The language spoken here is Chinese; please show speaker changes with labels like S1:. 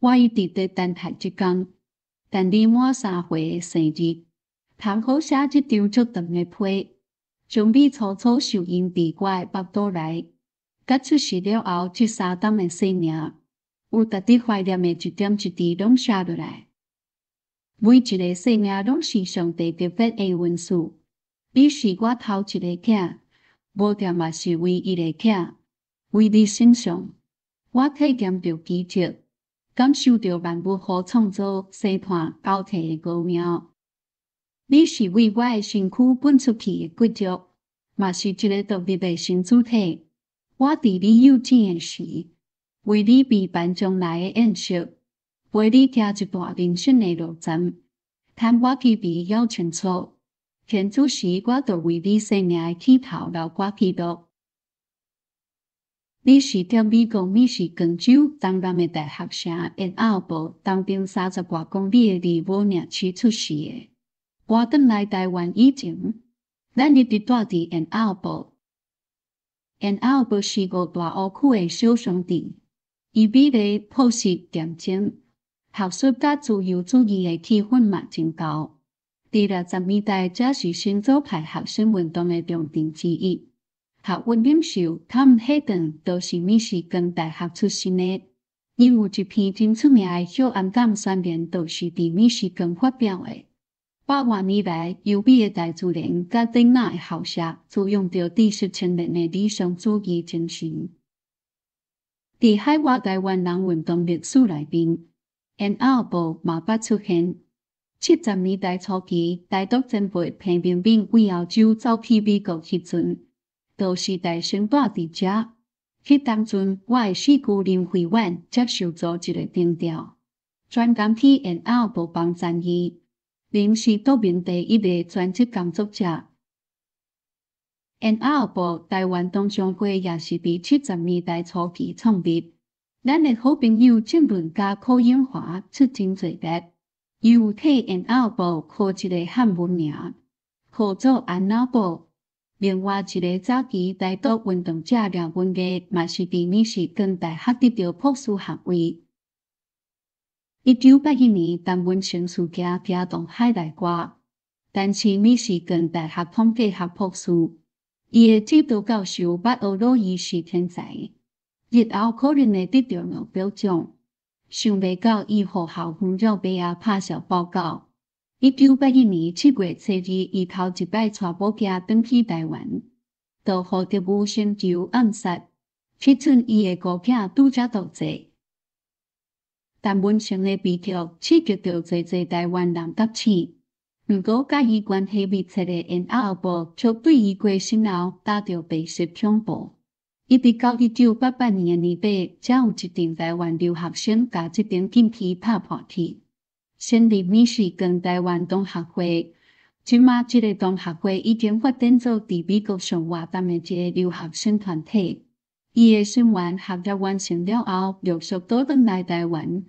S1: 我一直在等待一天，等你满3岁的生日，通好写一张足长的批，将你粗粗手印伫我的腹肚内。甲出世了后，这3档的生命，有值得怀念的一点一滴拢写落来。每一个生命拢是上帝特别的恩赐。你是我头一个囝，无定嘛是唯一的囝。为你身上，我体验着奇迹，感受着万物互创造、生团交替的奥妙。你是为我的身躯分出去的骨肉，嘛是一个独立的新主体。我伫你幼稚的时，为你备办将来的宴席，陪你行一段人生的路程，趁我去避要清楚。天主时，我就为你生命的起头留我记录。你是在美国密西根州东南的大学城安奥堡东边30多公里的利沃尔区出世的。我转来台湾以前，咱一直住伫安奥堡。安奥堡是5大湖区的小商店，伊美丽朴实恬静，学术甲自由主义的气氛嘛真高。伫60年代，这是新左派学生运动的重点之一。学运领袖汤希顿都是密西根大学出身的，伊有一篇真出名的小暗感宣言，就是伫密西根发表的。百万年来，优美的大自然甲顶那的校舍，滋养着知识青年的理想主义精神。伫海外台湾人运动历史内面，安奥堡嘛捌出现。70年代初期，台独前辈彭明敏为澳洲走去美国迄阵，都是大生住伫遮。迄当阵，我的4姑林慧婉接受做一个定调，专工去安奥堡帮战役。林是岛民第一个专职工作者。安奥堡台湾同乡会也是伫70年代初期创立。咱的好朋友郑文甲柯永华出真侪力，伊有替安奥堡取一个汉文名，号做安奥堡。另外一个早期台独运动者廖文艺，嘛是伫密西根大学得到博士学位。1981年，陈文成事件惊动海内外，但是密西根大学统计学博士，伊的指导教授捌学罗伊是天才，日后可能会得到诺贝尔奖。想袂到伊互校分绕白夜拍摄报告。1981年7月7日，伊头一摆带某囝转去台湾，就互特务先囚暗杀。迄阵伊的孤囝拄则独坐。陈文成的悲剧刺激着侪台湾人觉醒，毋过甲伊关系密切的安奥堡却对伊过身后打着白色恐怖。一直到1988年的年尾，才有一阵台湾留学生甲这张禁片拍破去。成立密西根台湾同学会，即马这个同学会已经发展做伫美国上活动的一个留学生团体。伊的生源学业完成了后，陆续倒转来台湾，